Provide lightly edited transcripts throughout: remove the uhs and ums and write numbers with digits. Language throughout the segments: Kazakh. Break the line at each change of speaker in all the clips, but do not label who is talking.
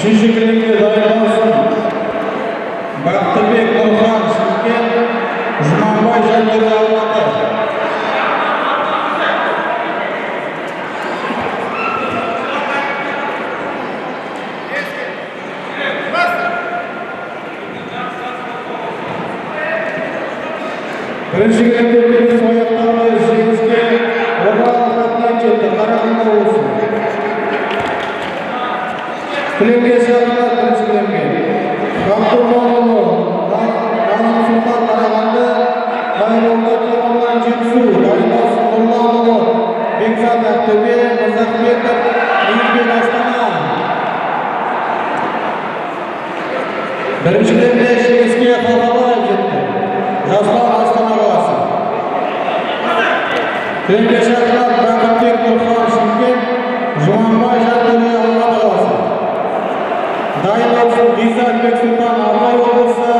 Üçüncü kilemde daim olsun. Baktыбек Nurхан Шымкент, Жұманбай Жандос Алматы. Бірінші kilemde белес аяқталды, жеңіске Орал атынан жетті, Қарағанды облысы. Kilemге шақырылады, бірінші kilemге. Ғабдуллаұлы, Назым Сұлтан Қарағанды, Қайролда Тұрғаннан Жетісу, Дайындас Нұрланұлы, Бекзат Ақтөбе, Мырзахметов, Мейірбек Астана. Бірінші kilemде жеңіске Қалқабаев жетті, Жасұлан Астана қаласы. Kilemге шақырылады, Бақтыбек Нұрхан Шымкент, Жұманбай Жантөре Алматы қаласы. Дайын olsun Ғизат Бексұлтан Абай облысы,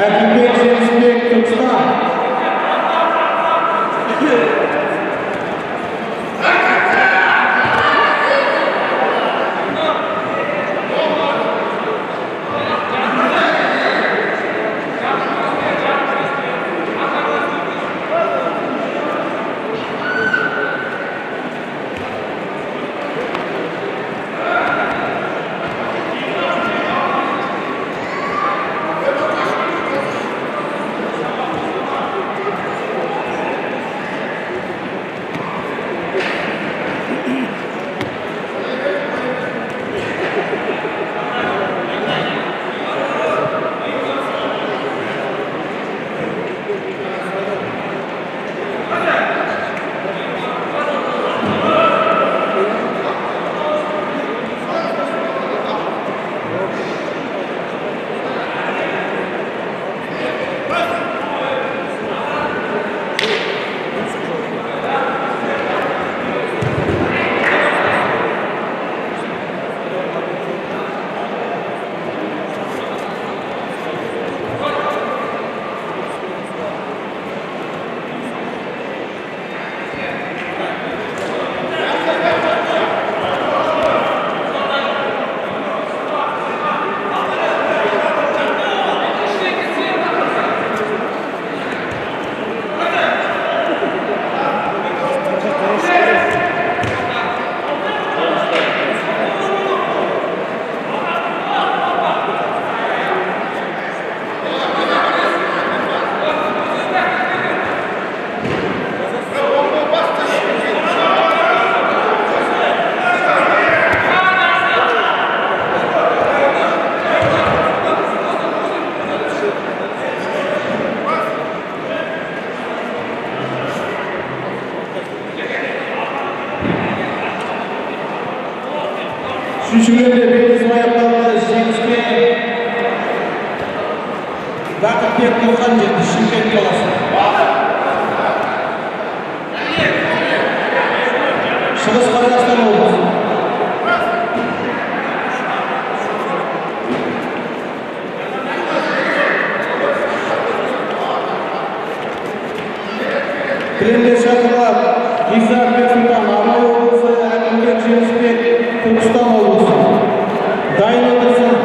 Әкімбек Жеңісбек Түркістан. Üçüncü kilemde belirsiz аяқталды, жеңіске Бақтыбек Нұрхан жетті, Шымкент қаласы. Шығыс Қазақстан облысы. Kilemге шақырылады, Ғизат Бексұлтан Абай облысы, Әкімбек Жеңісбек Түркістан облысы. Дайын отырсын.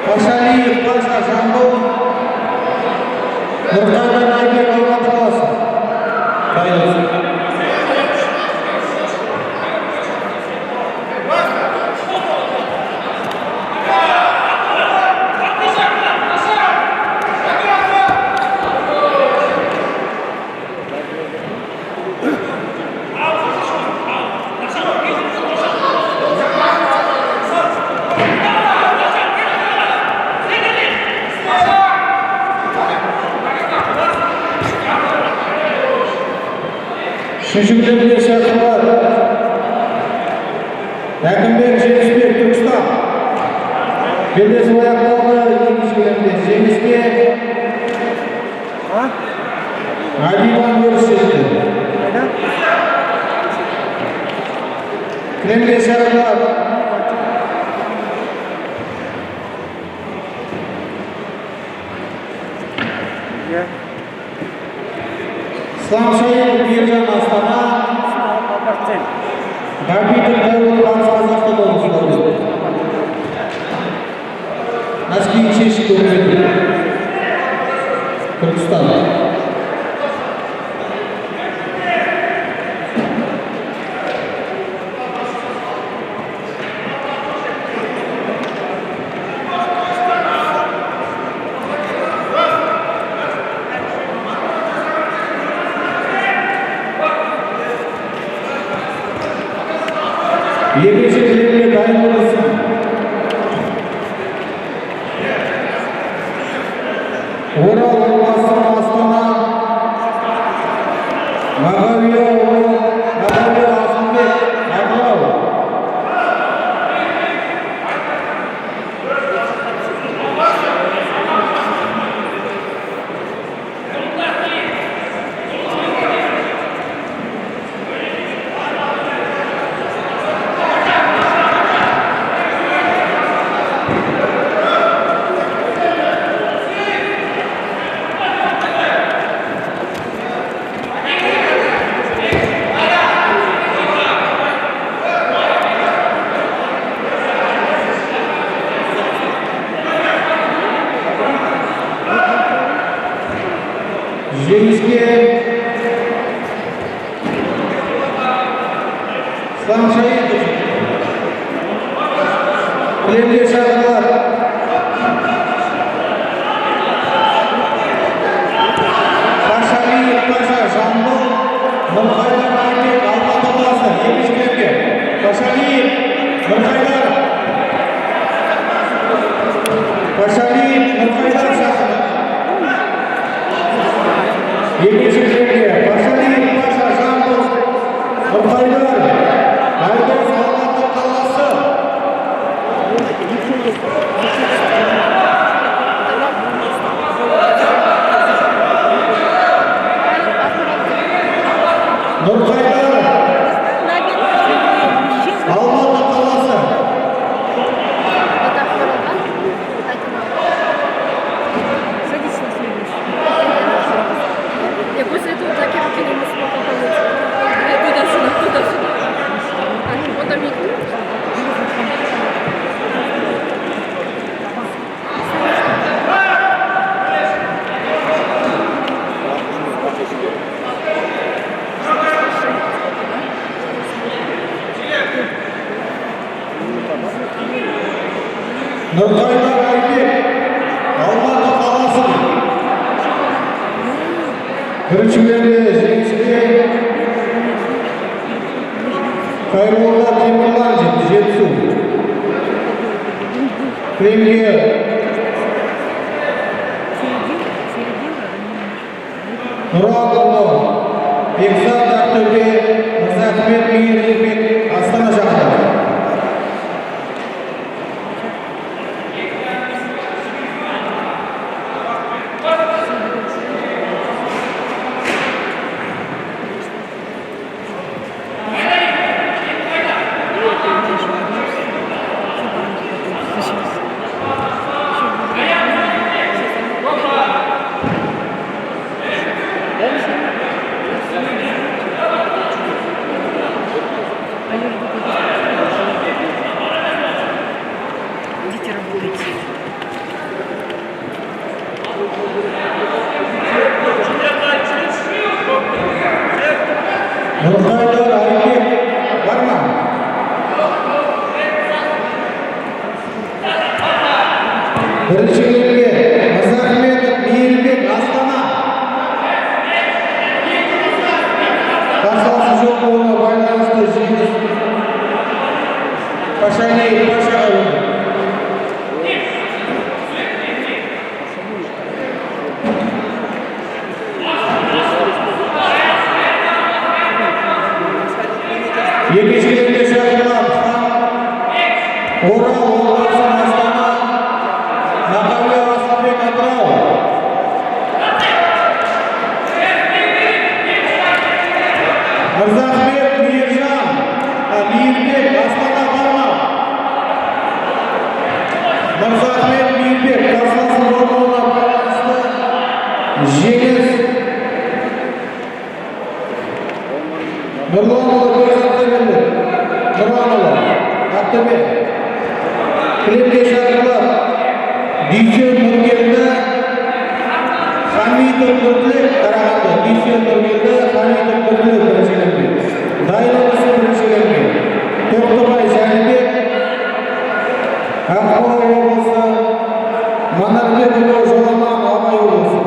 Пашалиев Паша Жамбыл, Нұртайдан Айбек Алматы қаласы. Дайын отырсын. Üçüncü kilemde şarkılar. Әкімбек Жеңісбек Түркістан. Белдесу аяқталды, екінші kilemde жеңіске Адиван Өріс жетті. Kilemге шаркылар. Исламшаев Миржан Астана, Габитов Дәуір Батыс Қазақстан облысында. Носки шешіп көрмеді. Түркістан. Екінші клипке дайын болсын. Орал облысы Астана, Мағауия Асылбек, Атырау. Жеңіске Исламшаев кілемге шақырылар. Пашалиев Паша Жамбыл, Нұрқайдар Айбек Алматы қаласы. Екінші кілемге Пашалиев Нұрқайдар шақырылар. Екінші кілемге Пашалиев Паша Жамбыл, Нұрқайдар Айдос Алматы қаласы. Нұрқайдар Алматы қаласы.
Я после этого так и руки не смогла помыть. Туда-сюда. Вот там никто.
Нұрқайдар Айбек, Алматы қаласы. Бірінші кілемге жеңіске Қайролла Темірлан жетісу. Кілемге Нұралұлы Бекзат Ақтөбе, Мырзахмет Мейірбек Астана шақырылды. Нұрқайдар Айбек бар ма? Бірінші кілемге Мырзахметов Мейірбек Астана. Қарсыласы жоқ болуына байланысты жеңіс Пашалиев Пашаға берді. Екінші кілемге шақырылар. Орал облысы Астана, Мағауия Асылбек Атырау. Мырзахмет Мейірбек Астана бар ма? Мырзахмет Мейірбек қарсыласы болуына байланысты жеңіс Nurlanұлы Бекзатбекұлы, Нұранұлы, Ақтөбе. Клипке шақырылып, Дүйсен Нұргелді, Хамитов Нұртілек, Қарағанды. Дүйсен Нұргелді, Хамитов Нұртілек біріншілерге. Дайылымысы біріншілерге. Тоқтыбай Жәнібек, Ақмола облысы, Манарбекұлы Жоламан, Абай облысы.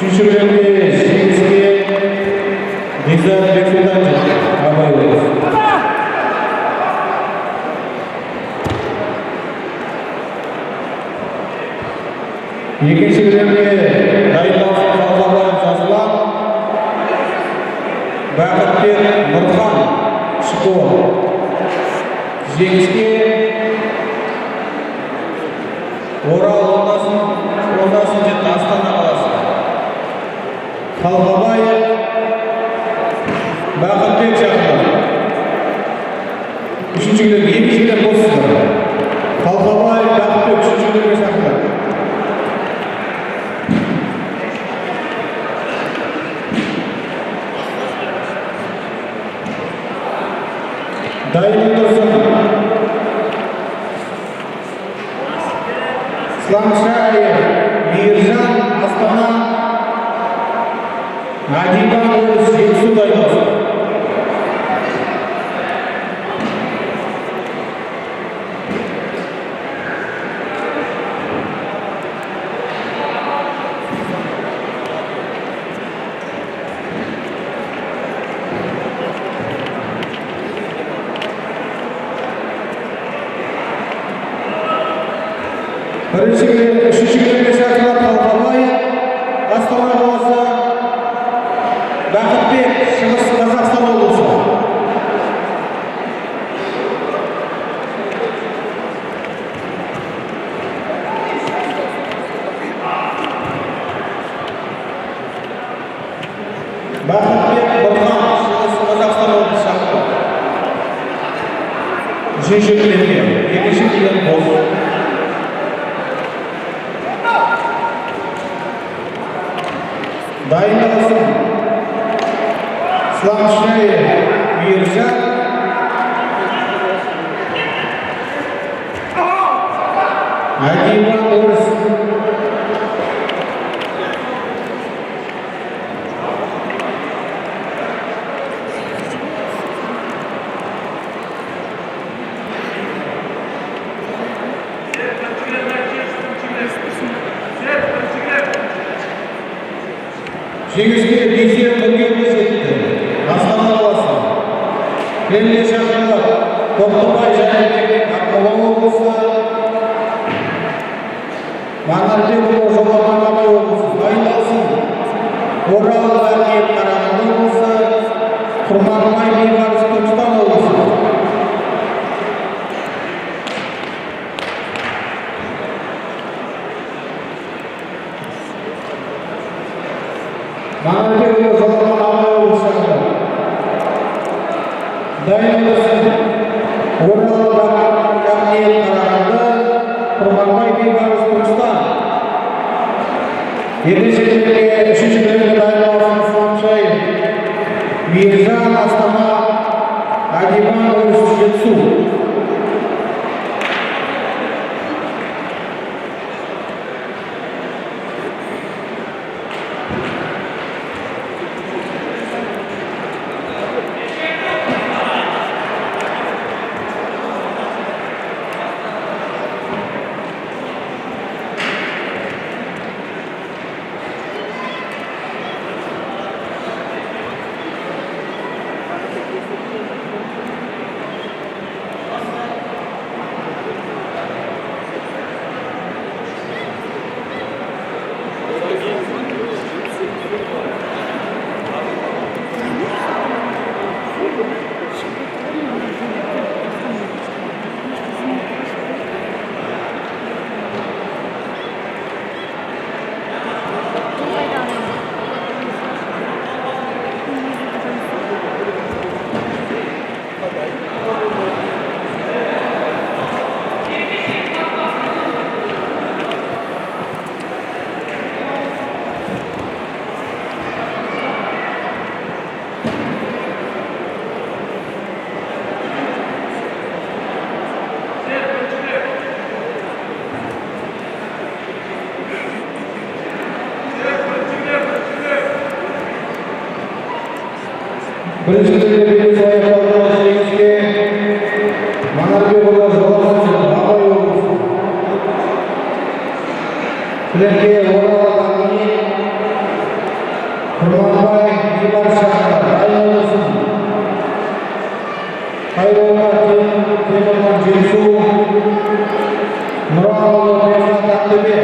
Үшіншілерге жеңіске Бекзат Бексұлтанов, Абай облысы. Екіншілерге дайындалсын Қалқабаев Жасұлан, Бақытбек Нұрхан, Шықо. Жеңіске Орал Оңдасын жетті Астана қаласы. Қалқабаев Бақытбек шақырды. Үшіншілер, екіншілер босыздар. Қалқабаев Бақытбек үшіншілерге шақырды. Дайын тұрсын. Сламшаев Мейіржан, Астана. Адибан Орыс Жетісу дайындалсын. Үшіншілерге шақырылып Қалқабаев, Астана қаласы, Бақытбек, Шығыс Қазақстан облысы. Бақытбек Бұрхан, Шығыс Қазақстан облысы шақырды. Үшіншілерге, екіншілер бос. Дайындалсын. Сламшаев Мейіржан, Адибан Орыс. Жеңіске Дүйсен Нұргелді жетті. Астана қаласы. Клипке шақырылып, Тоқтыбай Жәнібек, Ақмола облысы, Манарбекұлы Жоламан, Абай облысы. Дайындалсын. Орал Қарағанды облысы, Құрманбай Бейбарыс Түркістан облысы. Манарбекұлы Жоламан, Абай облысы шақырды. Дайындалсын. Орал Қарағанды, Құрманбай Бейбарыс Түркістан. Үшіншілерге дайындалсын. Сламшаев Мейіржан, Астана, Адибан Орыс Жетісу. Біріншілікте белес аяқталды жеңіске Манарбекұлы Жолдасов Абай облысы. Тілекке оралған Құрманбай Бейбар шақырды. Дайын болсын. Қайролла Темірман Жетісу, Нұранұлы Бекзат Ақтөбе.